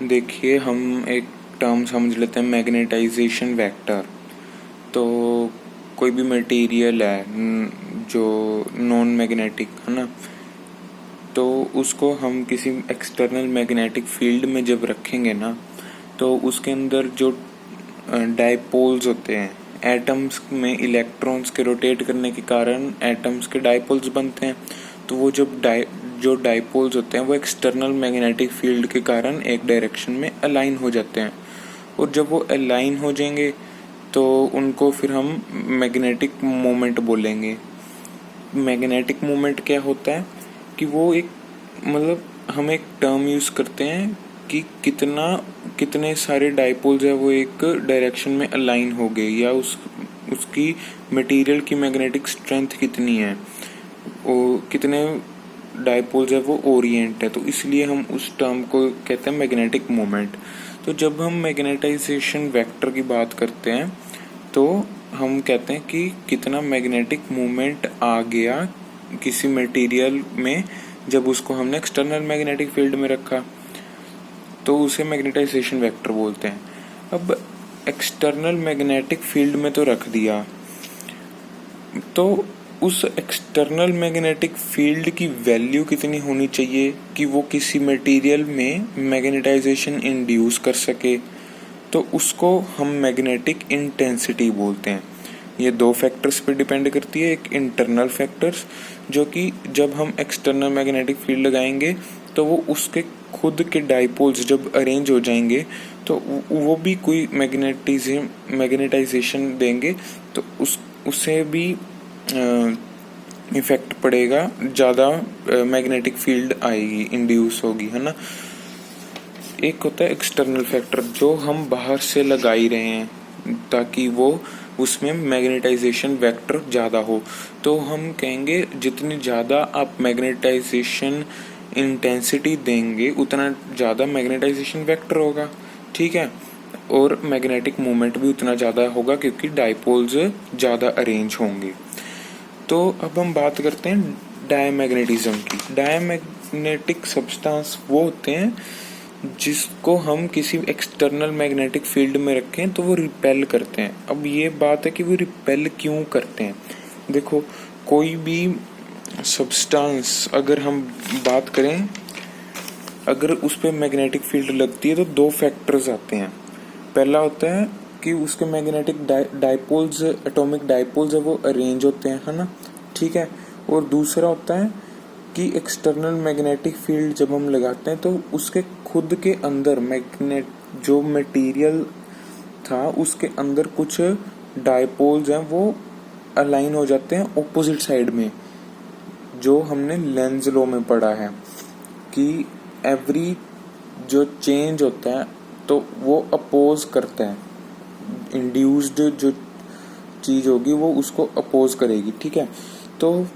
देखिए, हम एक टर्म समझ लेते हैं, मैग्नेटाइजेशन वेक्टर। तो कोई भी मटेरियल है जो नॉन मैग्नेटिक है ना, तो उसको हम किसी एक्सटर्नल मैग्नेटिक फील्ड में जब रखेंगे ना, तो उसके अंदर जो डाइपोल्स होते हैं, एटम्स में इलेक्ट्रॉन्स के रोटेट करने के कारण एटम्स के डाइपोल्स बनते हैं। तो वो जो डाइपोल्स होते हैं वो एक्सटर्नल मैग्नेटिक फील्ड के कारण एक डायरेक्शन में अलाइन हो जाते हैं, और जब वो अलाइन हो जाएंगे तो उनको फिर हम मैग्नेटिक मोमेंट बोलेंगे। मैग्नेटिक मोमेंट क्या होता है कि वो एक हम एक टर्म यूज करते हैं कि कितने सारे डाइपोल्स है वो एक डायरेक्शन में अलाइन हो गए, या उसकी मटेरियल की मैग्नेटिक स्ट्रेंथ कितनी है, वो कितने डाइपोल्स है वो ओरिएंट है। तो इसलिए हम उस टर्म को कहते हैं मैग्नेटिक मोमेंट। तो जब हम मैग्नेटाइजेशन वेक्टर की बात करते हैं तो हम कहते हैं कि कितना मैग्नेटिक मोमेंट आ गया किसी मटेरियल में जब उसको हमने एक्सटर्नल मैग्नेटिक फील्ड में रखा, तो उसे मैग्नेटाइजेशन वेक्टर बोलते हैं। अब एक्सटर्नल मैग्नेटिक फील्ड में तो रख दिया, तो उस एक्सटर्नल मैग्नेटिक फील्ड की वैल्यू कितनी होनी चाहिए कि वो किसी मटेरियल में मैग्नेटाइजेशन इंड्यूस कर सके, तो उसको हम मैग्नेटिक इंटेंसिटी बोलते हैं। ये दो फैक्टर्स पे डिपेंड करती है। एक इंटरनल फैक्टर्स, जो कि जब हम एक्सटर्नल मैग्नेटिक फील्ड लगाएंगे तो वो उसके खुद के डाइपोल्स जब अरेंज हो जाएंगे तो वो भी कोई मैग्नेटाइजेशन देंगे, तो उससे भी इफेक्ट पड़ेगा, ज़्यादा मैग्नेटिक फील्ड आएगी, इंड्यूस होगी, है ना। एक होता है एक्सटर्नल फैक्टर जो हम बाहर से लगा ही रहे हैं ताकि वो उसमें मैग्नेटाइजेशन वेक्टर ज़्यादा हो, तो हम कहेंगे जितनी ज़्यादा आप मैग्नेटाइजेशन इंटेंसिटी देंगे उतना ज़्यादा मैग्नेटाइजेशन वेक्टर होगा, ठीक है। और मैग्नेटिक मोमेंट भी उतना ज़्यादा होगा क्योंकि डाइपोल्स ज़्यादा अरेंज होंगे। तो अब हम बात करते हैं डायमैग्नेटिज्म की। डायमैग्नेटिक सब्सटेंस वो होते हैं जिसको हम किसी एक्सटर्नल मैग्नेटिक फील्ड में रखें तो वो रिपेल करते हैं। अब ये बात है कि वो रिपेल क्यों करते हैं। देखो, कोई भी सब्सटेंस अगर हम बात करें, अगर उस पर मैग्नेटिक फील्ड लगती है तो दो फैक्टर्स आते हैं। पहला होता है कि उसके मैग्नेटिक डाइपोल्स, एटॉमिक डाइपोल्स है वो अरेंज होते हैं, है ना, ठीक है। और दूसरा होता है कि एक्सटर्नल मैग्नेटिक फील्ड जब हम लगाते हैं तो उसके खुद के अंदर जो मटेरियल था उसके अंदर कुछ डाइपोल्स हैं वो अलाइन हो जाते हैं ऑपोजिट साइड में, जो हमने लेंज लॉ में पढ़ा है कि एवरी जो चेंज होता है तो वो अपोज करता है, इंड्यूस्ड जो चीज होगी वो उसको अपोज करेगी, ठीक है। तो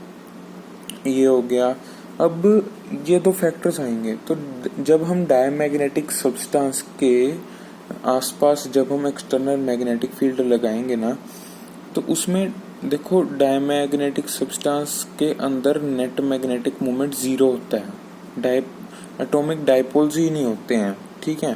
ये हो गया। अब ये दो फैक्टर्स आएंगे, तो जब हम डायमैग्नेटिक सब्सटेंस के आसपास जब हम एक्सटर्नल मैग्नेटिक फील्ड लगाएंगे ना, तो उसमें देखो डायमैग्नेटिक सब्सटेंस के अंदर नेट मैग्नेटिक मोमेंट जीरो होता है, एटॉमिक डाइपोल्स ही नहीं होते हैं, ठीक है,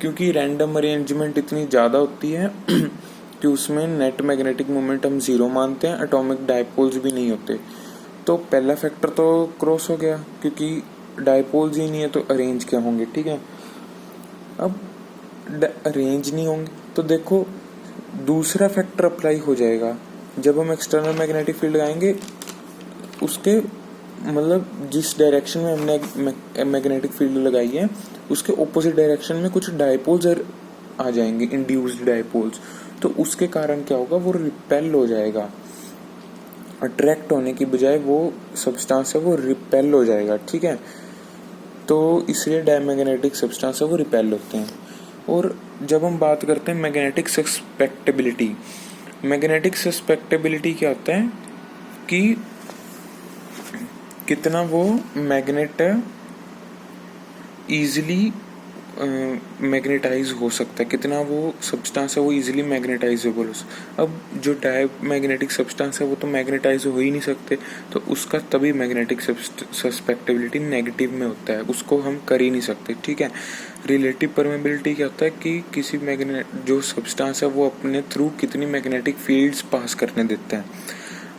क्योंकि रैंडम अरेंजमेंट इतनी ज़्यादा होती है कि उसमें नेट मैग्नेटिक मोमेंट हम जीरो मानते हैं, एटॉमिक डाइपोल्स भी नहीं होते। तो पहला फैक्टर तो क्रॉस हो गया, क्योंकि डाइपोल्स ही नहीं है तो अरेंज क्या होंगे, ठीक है। अब अरेंज नहीं होंगे तो देखो दूसरा फैक्टर अप्लाई हो जाएगा। जब हम एक्सटर्नल मैग्नेटिक फील्ड लगाएंगे उसके जिस डायरेक्शन में हमने मैग्नेटिक फील्ड लगाई है उसके ऑपोजिट डायरेक्शन में कुछ डाइपोल्स आ जाएंगे, इंड्यूस्ड डाइपोल्स। तो उसके कारण क्या होगा, वो रिपेल हो जाएगा, अट्रैक्ट होने की बजाय वो सब्सटेंस है वो रिपेल हो जाएगा, ठीक है। तो इसलिए डायमैग्नेटिक सब्सटेंस है वो रिपेल होते हैं। और जब हम बात करते हैं मैग्नेटिक सस्पेक्टेबिलिटी, मैग्नेटिक सस्पेक्टेबिलिटी क्या होता है कि कितना वो मैग्नेट इजीली मैग्नेटाइज हो सकता है, कितना वो सब्सटेंस है वो इजीली मैग्नेटाइजेबल। अब जो डायमैग्नेटिक सब्सटेंस है वो तो मैग्नेटाइज हो ही नहीं सकते, तो उसका तभी मैग्नेटिक सस्पेक्टेबिलिटी नेगेटिव में होता है, उसको हम कर ही नहीं सकते। ठीक है। रिलेटिव परमेबिलिटी क्या होता है कि किसी मैग्नेट जो सब्सटेंस है वो अपने थ्रू कितनी मैग्नेटिक फील्ड्स पास करने देते हैं।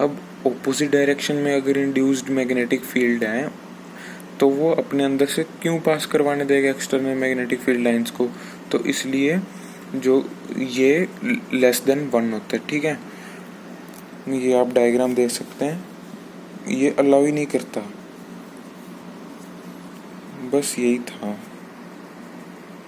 अब ऑपोजिट डायरेक्शन में अगर इंड्यूस्ड मैग्नेटिक फील्ड है तो वो अपने अंदर से क्यों पास करवाने देगा एक्सटर्नल मैग्नेटिक फील्ड लाइंस को, तो इसलिए जो ये लेस देन 1 होता है। ठीक है। ये आप डायग्राम देख सकते हैं, ये अलाउ ही नहीं करता। बस यही था।